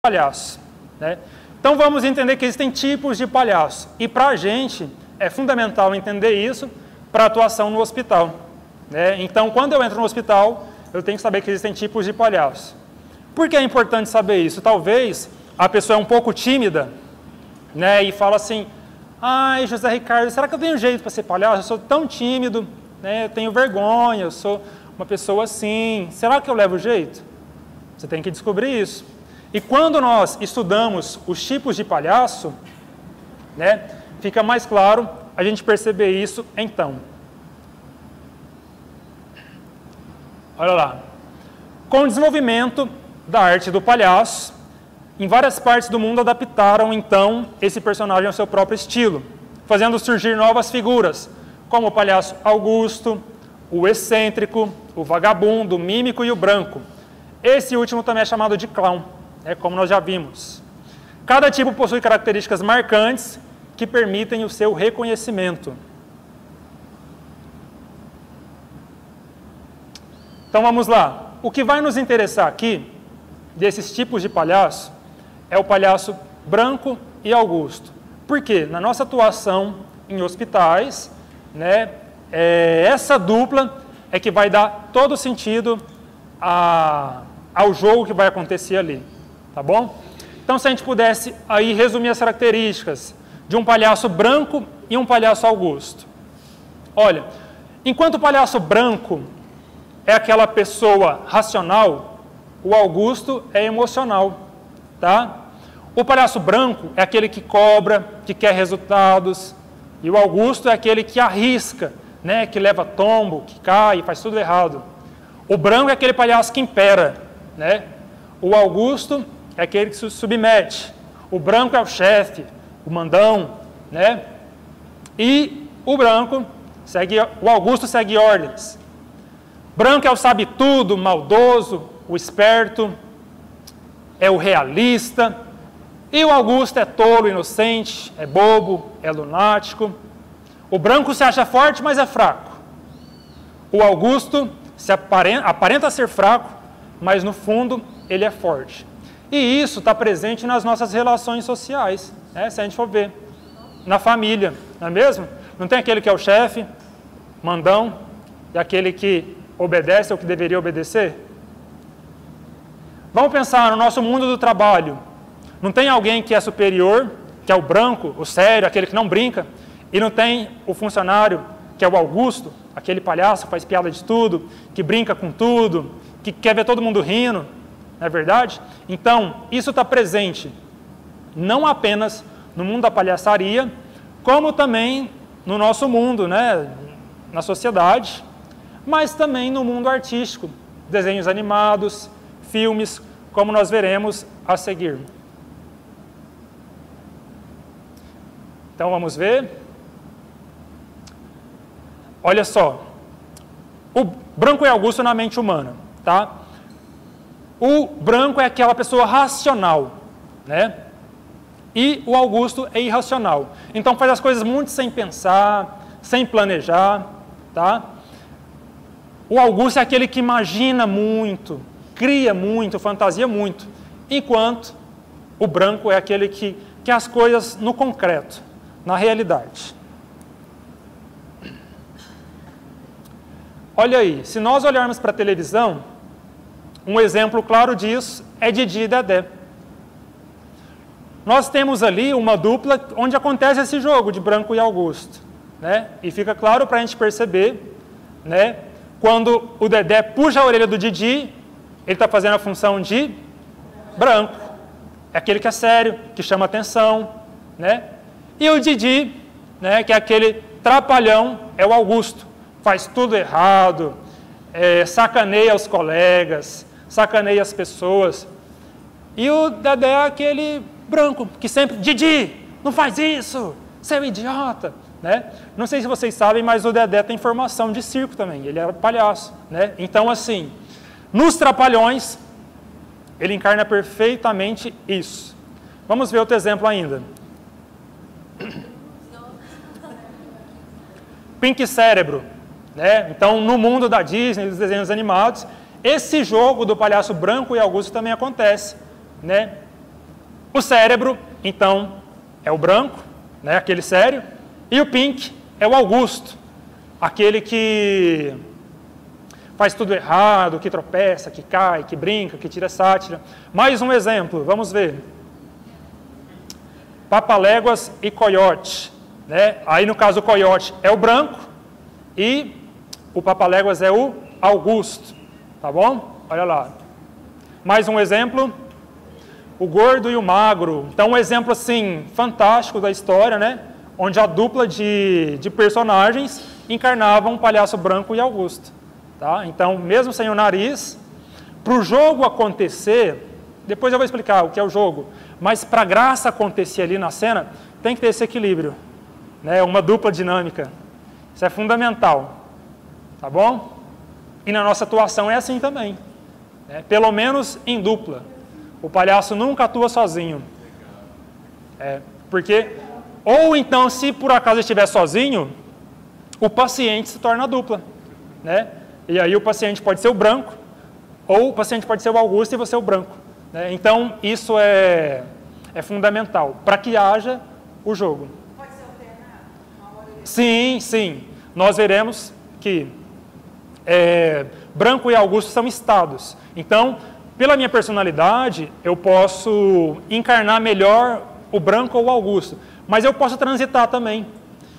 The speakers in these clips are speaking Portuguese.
palhaço, né? Então vamos entender que existem tipos de palhaço. E para a gente é fundamental entender isso para a atuação no hospital, né? Então quando eu entro no hospital, eu tenho que saber que existem tipos de palhaço. Por que é importante saber isso? Talvez a pessoa é um pouco tímida, né? E fala assim, ai, José Ricardo, será que eu tenho jeito para ser palhaço? Eu sou tão tímido, né? Eu tenho vergonha, eu sou uma pessoa assim. Será que eu levo jeito? Você tem que descobrir isso. E quando nós estudamos os tipos de palhaço, né, fica mais claro a gente perceber isso então. Olha lá. Com o desenvolvimento da arte do palhaço, em várias partes do mundo adaptaram então esse personagem ao seu próprio estilo, fazendo surgir novas figuras, como o palhaço Augusto, o excêntrico, o vagabundo, o mímico e o branco. Esse último também é chamado de clown, como nós já vimos. Cada tipo possui características marcantes que permitem o seu reconhecimento. Então vamos lá. O que vai nos interessar aqui, desses tipos de palhaço, é o palhaço branco e Augusto. Por quê? Na nossa atuação em hospitais, né, essa dupla é que vai dar todo o sentido ao jogo que vai acontecer ali. Tá bom? Então, se a gente pudesse aí resumir as características de um palhaço branco e um palhaço Augusto. Olha, enquanto o palhaço branco é aquela pessoa racional, o Augusto é emocional, tá? O palhaço branco é aquele que cobra, que quer resultados, e o Augusto é aquele que arrisca, né, que leva tombo, que cai, faz tudo errado. O branco é aquele palhaço que impera, né? O Augusto é aquele que se submete. O branco é o chefe, o mandão, né? E o Augusto segue ordens. Branco é o sabe-tudo, maldoso, o esperto, é o realista. E o Augusto é tolo, inocente, é bobo, é lunático. O branco se acha forte, mas é fraco. O Augusto aparenta ser fraco, mas no fundo ele é forte. E isso está presente nas nossas relações sociais, né? Se a gente for ver. Na família, não é mesmo? Não tem aquele que é o chefe, mandão, e aquele que obedece ou que deveria obedecer? Vamos pensar no nosso mundo do trabalho. Não tem alguém que é superior, que é o branco, o sério, aquele que não brinca, e não tem o funcionário, que é o Augusto, aquele palhaço que faz piada de tudo, que brinca com tudo, que quer ver todo mundo rindo, não é verdade? Então, isso está presente não apenas no mundo da palhaçaria, como também no nosso mundo, né, na sociedade, mas também no mundo artístico, desenhos animados, filmes, como nós veremos a seguir. Então, vamos ver. Olha só, o branco e Augusto na mente humana, tá? O branco é aquela pessoa racional, né? E o Augusto é irracional. Então faz as coisas muito sem pensar, sem planejar, tá? O Augusto é aquele que imagina muito, cria muito, fantasia muito, enquanto o branco é aquele que quer as coisas no concreto, na realidade. Olha aí, se nós olharmos para a televisão, um exemplo claro disso é Didi e Dedé. Nós temos ali uma dupla onde acontece esse jogo de branco e Augusto, né? E fica claro para a gente perceber, né? Quando o Dedé puxa a orelha do Didi, ele está fazendo a função de branco. É aquele que é sério, que chama atenção, né? E o Didi, né, que é aquele trapalhão, é o Augusto. Faz tudo errado, sacaneia os colegas, sacaneia as pessoas. E o Dedé é aquele branco, que sempre, Didi, não faz isso, você é um idiota, né? Não sei se vocês sabem, mas o Dedé tem formação de circo também, ele era palhaço, né? Então, assim, nos Trapalhões, ele encarna perfeitamente isso. Vamos ver outro exemplo ainda. Pink Cérebro, né? Então, no mundo da Disney, dos desenhos animados, esse jogo do palhaço branco e Augusto também acontece, né? O cérebro, então, é o branco, né, aquele sério, e o pink é o Augusto, aquele que faz tudo errado, que tropeça, que cai, que brinca, que tira sátira. Mais um exemplo, vamos ver. Papaléguas e coiote, né? Aí no caso o coiote é o branco e o papaléguas é o Augusto, tá bom? Olha lá. Mais um exemplo, o gordo e o magro. Então um exemplo assim fantástico da história, né? Onde a dupla de personagens encarnavam um palhaço branco e Augusto. Tá? Então, mesmo sem o nariz, para o jogo acontecer, depois eu vou explicar o que é o jogo, mas para a graça acontecer ali na cena, tem que ter esse equilíbrio, né? Uma dupla dinâmica. Isso é fundamental, tá bom? E na nossa atuação é assim também, né? Pelo menos em dupla. O palhaço nunca atua sozinho. Porque, ou então, se por acaso estiver sozinho, o paciente se torna dupla, né? E aí o paciente pode ser o branco, ou o paciente pode ser o Augusto e você o branco, né? Então, isso é fundamental para que haja o jogo. Pode ser alternado? Sim, sim. Nós veremos que branco e Augusto são estados. Então, pela minha personalidade, eu posso encarnar melhor o branco ou o Augusto, mas eu posso transitar também.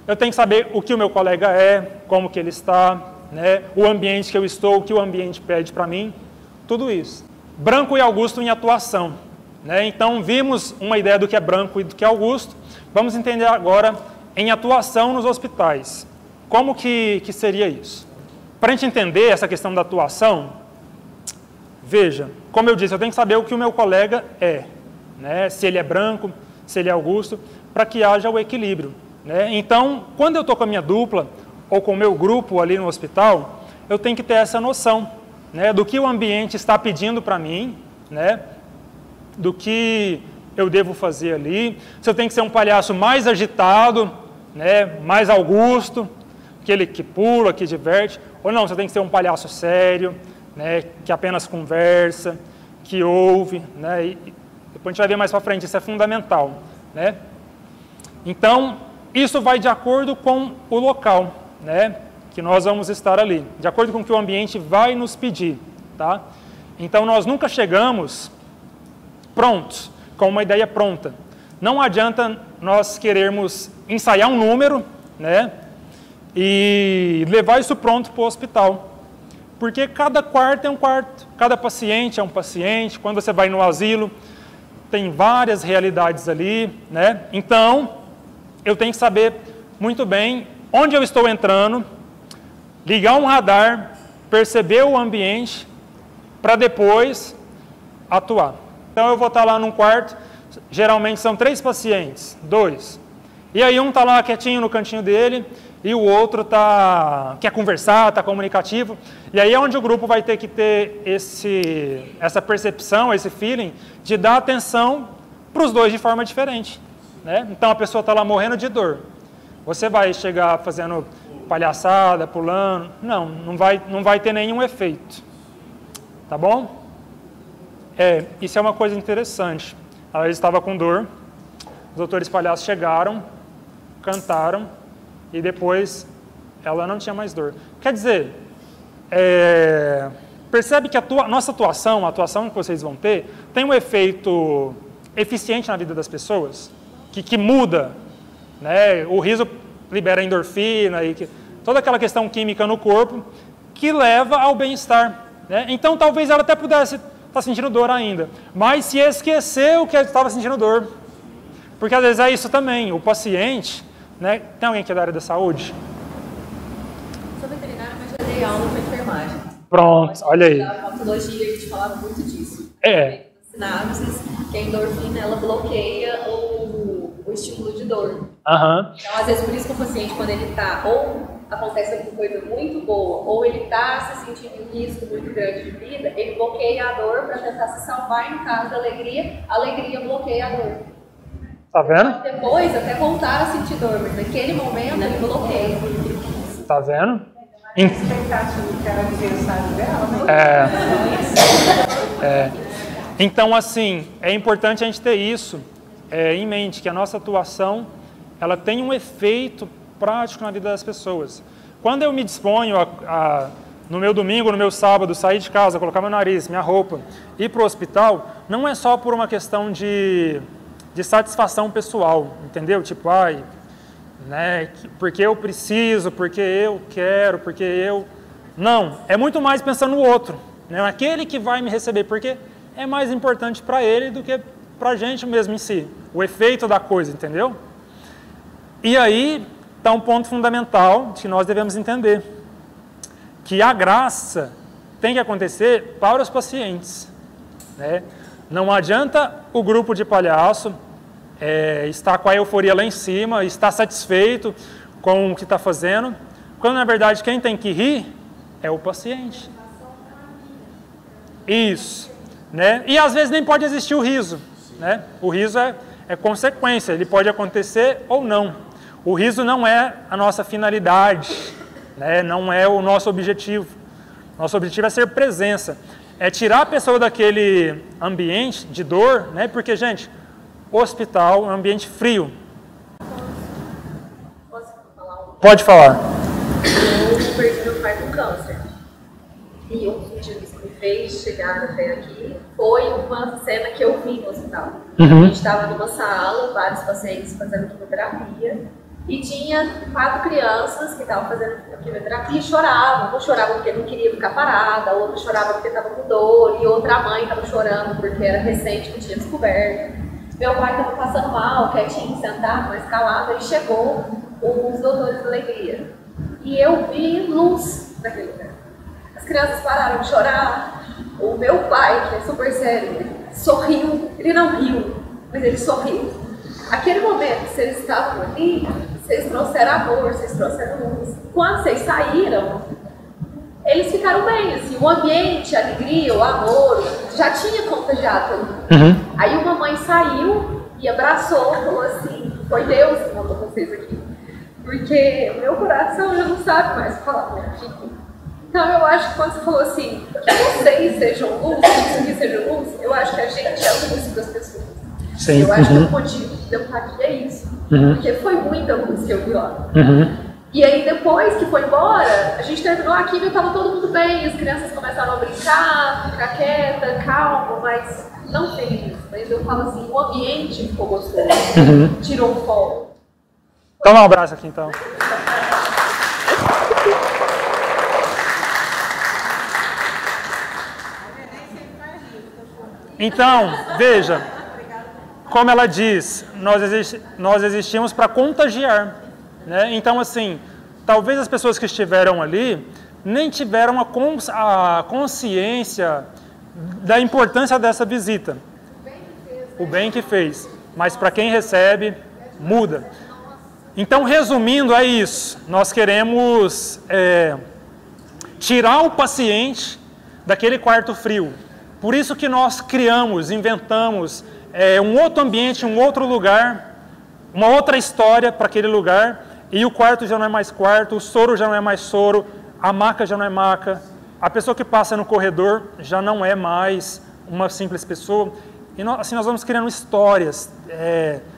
Eu tenho que saber o que o meu colega é, como que ele está, né? O ambiente que eu estou, o que o ambiente pede para mim, tudo isso. Branco e Augusto em atuação, né? Então, vimos uma ideia do que é branco e do que é Augusto. Vamos entender agora em atuação nos hospitais. Como que seria isso? Para a gente entender essa questão da atuação, veja, como eu disse, eu tenho que saber o que o meu colega é, né? Se ele é branco, se ele é Augusto, para que haja o equilíbrio, né? Então, quando eu estou com a minha dupla, ou com o meu grupo ali no hospital, eu tenho que ter essa noção, né, do que o ambiente está pedindo para mim, né, do que eu devo fazer ali, se eu tenho que ser um palhaço mais agitado, né, mais Augusto, aquele que pula, que diverte, ou não, se eu tenho que ser um palhaço sério, né, que apenas conversa, que ouve, né, e depois a gente vai ver mais para frente, isso é fundamental, né. Então, isso vai de acordo com o local, né, que nós vamos estar ali, de acordo com o que o ambiente vai nos pedir, tá? Então, nós nunca chegamos prontos, com uma ideia pronta. Não adianta nós querermos ensaiar um número, né, e levar isso pronto para o hospital, porque cada quarto é um quarto, cada paciente é um paciente. Quando você vai no asilo, tem várias realidades ali, né? Então, eu tenho que saber muito bem onde eu estou entrando, ligar um radar, perceber o ambiente, para depois atuar. Então eu vou estar lá num quarto, geralmente são 3 pacientes, 2. E aí um está lá quietinho no cantinho dele, e o outro quer conversar, está comunicativo. E aí é onde o grupo vai ter que ter essa percepção, esse feeling, de dar atenção para os dois de forma diferente, né? Então a pessoa está lá morrendo de dor. Você vai chegar fazendo palhaçada, pulando, não vai ter nenhum efeito. Tá bom? Isso é uma coisa interessante. Ela estava com dor, os doutores palhaços chegaram, cantaram, e depois ela não tinha mais dor. Quer dizer, percebe que a nossa atuação, a atuação que vocês vão ter, tem um efeito eficiente na vida das pessoas, que muda, né? O riso libera endorfina, e toda aquela questão química no corpo, que leva ao bem-estar, né? Então, talvez ela até pudesse estar sentindo dor ainda, mas se esqueceu que ela estava sentindo dor. Porque às vezes é isso também, o paciente, né? Tem alguém que é da área da saúde? Sou veterinária, mas já dei aula para enfermagem. Pronto, olha aí. Na patologia, a gente falava muito disso. Sinapses, que a endorfina, ela bloqueia o estímulo de dor. Uhum. Então, às vezes, por isso que o paciente, quando ele está, ou acontece alguma coisa muito boa, ou ele está se sentindo em risco muito grande de vida, ele bloqueia a dor para tentar se salvar. E no caso da alegria, a alegria bloqueia a dor. Tá vendo? Então, depois, até voltar a sentir dor, mas naquele momento, ele bloqueia. Tá vendo? Expectativa que era aniversário dela, né? Então, assim, é importante a gente ter isso em mente, que a nossa atuação, ela tem um efeito prático na vida das pessoas. Quando eu me disponho no meu domingo, no meu sábado, sair de casa, colocar meu nariz, minha roupa, ir para o hospital, não é só por uma questão de satisfação pessoal, entendeu? Tipo, né, porque eu preciso, porque eu quero, porque eu... Não, é muito mais pensando no outro, né? Aquele que vai me receber, porque é mais importante para ele do que para a gente mesmo em si, o efeito da coisa, entendeu? E aí está um ponto fundamental que nós devemos entender, que a graça tem que acontecer para os pacientes, né? Não adianta o grupo de palhaço estar com a euforia lá em cima, estar satisfeito com o que está fazendo, quando na verdade quem tem que rir é o paciente. Isso, né? E às vezes nem pode existir o riso, né? O riso é consequência, ele pode acontecer ou não. O riso não é a nossa finalidade, né? Não é o nosso objetivo. Nosso objetivo é ser presença, é tirar a pessoa daquele ambiente de dor, né? Porque, gente, hospital é um ambiente frio. Posso falar Pode falar. Eu perdi meu pai com câncer. E um dos motivos que me fez chegar até aqui foi uma cena que eu vi no hospital. Uhum. A gente estava numa sala, vários pacientes fazendo quimioterapia, e tinha 4 crianças que estavam fazendo quimioterapia e choravam. Uma chorava porque não queria ficar parada, a outra chorava porque estava com dor, e outra mãe estava chorando porque era recente que tinha descoberto. Meu pai estava passando mal, quietinho, sentado, mais calado, e chegou os doutores da alegria. E eu vi luz naquele lugar. As crianças pararam de chorar. O meu pai, que é super sério, ele sorriu. Ele não riu, mas ele sorriu. Aquele momento que vocês estavam ali, vocês trouxeram amor, vocês trouxeram luz. Quando vocês saíram, eles ficaram bem, assim, o ambiente, a alegria, o amor, já tinha contagiado todo mundo. Uhum. Aí uma mãe saiu e abraçou, falou assim, foi Deus que mandou vocês aqui. Porque o meu coração já não sabe mais falar minha filha. Então eu acho que quando você falou assim, que vocês sejam luz, que isso aqui seja luz, eu acho que a gente é luz para as pessoas. Sim. Eu acho que o motivo de eu estar aqui é isso. Porque foi muita luz que eu vi lá. E aí depois que foi embora, a gente terminou aqui e estava todo mundo bem, as crianças começaram a brincar, ficar quieta, calma, mas não fez isso. Mas eu falo assim, o ambiente ficou gostoso, tirou o foco. Toma um abraço aqui então. Então, veja, como ela diz, nós existimos para contagiar, né? Então, assim, talvez as pessoas que estiveram ali nem tiveram a consciência da importância dessa visita. O bem que fez. Mas para quem recebe, muda. Então, resumindo, é isso. Nós queremos tirar o paciente daquele quarto frio. Por isso que nós criamos, inventamos um outro ambiente, um outro lugar, uma outra história para aquele lugar, e o quarto já não é mais quarto, o soro já não é mais soro, a maca já não é maca, a pessoa que passa no corredor já não é mais uma simples pessoa. E assim nós vamos criando histórias,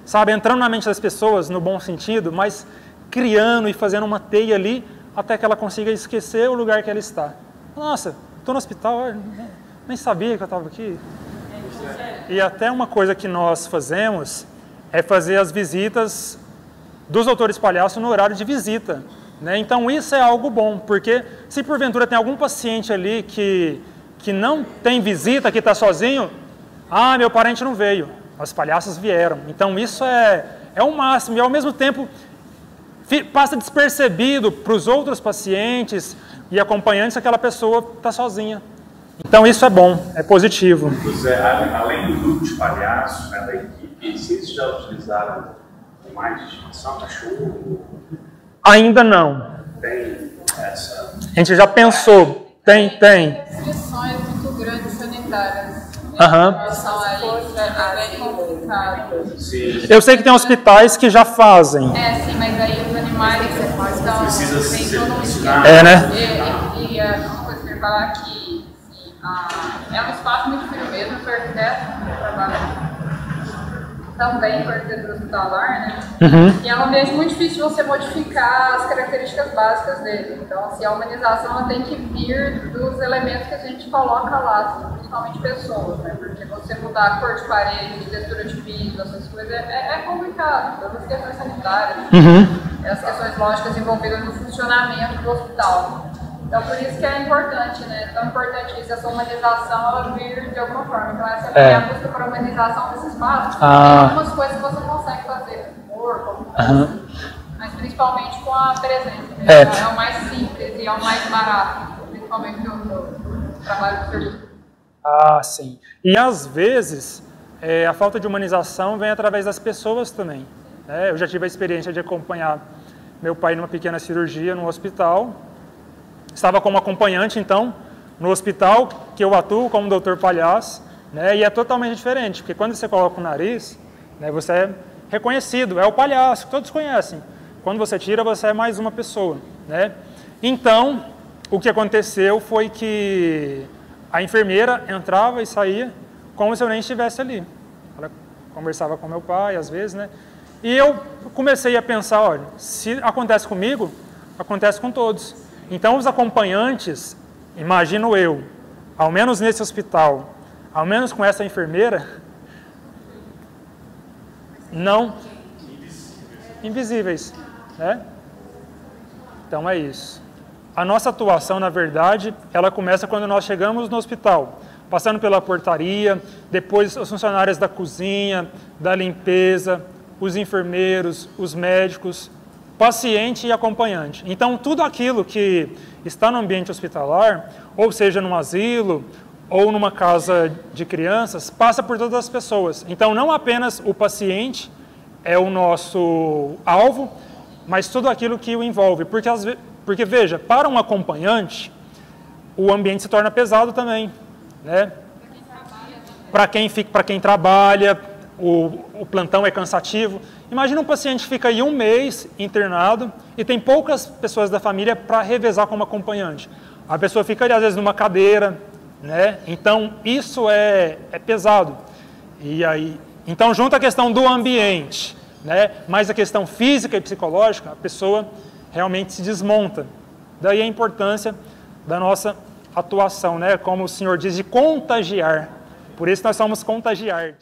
sabe, entrando na mente das pessoas no bom sentido, mas criando e fazendo uma teia ali até que ela consiga esquecer o lugar que ela está. Nossa, estou no hospital, nem sabia que eu estava aqui. E até uma coisa que nós fazemos é fazer as visitas dos doutores palhaço no horário de visita, né? Então isso é algo bom, porque se porventura tem algum paciente ali que não tem visita, que está sozinho, meu parente não veio, os palhaços vieram. Então isso é o máximo, e ao mesmo tempo passa despercebido para os outros pacientes e acompanhantes que aquela pessoa está sozinha. Então isso é bom, é positivo. José, além do grupo de palhaços, né, da equipe, vocês já utilizaram mais de estimação, cachorro? Ainda não. Tem essa... A gente já pensou, tem. Restrições muito grandes sanitárias. Em relação a isso, é bem complicado. Sim. Eu sei que tem hospitais que já fazem. Sim, mas aí os animais estão Precisa tem ser todo um ensinado. Né? E uma coisa que eu ia falar que é um espaço muito frio mesmo, perto dessa também por arquitetura hospitalar, né? Uhum. E é um ambiente muito difícil de você modificar as características básicas dele. Então, assim, a humanização ela tem que vir dos elementos que a gente coloca lá, principalmente pessoas, né? Porque você mudar a cor de parede, textura de piso, essas coisas, é complicado. Todas as questões sanitárias, as questões lógicas envolvidas no funcionamento do hospital. Então, por isso que é importante, né? Tão importante isso, essa humanização, ela vir de alguma forma. Então, essa é a busca por humanização desse espaço. Tem algumas coisas que você consegue fazer com o corpo, mas principalmente com a presença. É o mais simples e é o mais barato, principalmente do trabalho do serviço. Ah, sim. E às vezes, a falta de humanização vem através das pessoas também. Né? Eu já tive a experiência de acompanhar meu pai numa pequena cirurgia no hospital. Estava como acompanhante, então, no hospital, que eu atuo como doutor palhaço, né? E é totalmente diferente, porque quando você coloca o nariz, né, você é reconhecido, é o palhaço, que todos conhecem. Quando você tira, você é mais uma pessoa, né? Então, o que aconteceu foi que a enfermeira entrava e saía como se eu nem estivesse ali. Ela conversava com meu pai, às vezes, né? E eu comecei a pensar, olha, se acontece comigo, acontece com todos. Então, os acompanhantes, imagino eu, ao menos nesse hospital, ao menos com essa enfermeira, não invisíveis, né? Então, é isso. A nossa atuação, na verdade, ela começa quando nós chegamos no hospital, passando pela portaria, depois os funcionários da cozinha, da limpeza, os enfermeiros, os médicos, paciente e acompanhante. Então, tudo aquilo que está no ambiente hospitalar, ou seja, num asilo, ou numa casa de crianças, passa por todas as pessoas. Então, não apenas o paciente é o nosso alvo, mas tudo aquilo que o envolve. Porque veja, para um acompanhante, o ambiente se torna pesado também. Né? Para quem trabalha, o plantão é cansativo. Imagina um paciente que fica aí um mês internado e tem poucas pessoas da família para revezar como acompanhante. A pessoa fica ali, às vezes, numa cadeira, né? Então, isso é pesado. E aí, então, junto à questão do ambiente, né? Mais a questão física e psicológica, a pessoa realmente se desmonta. Daí a importância da nossa atuação, né? Como o senhor diz, de contagiar. Por isso nós somos contagiar.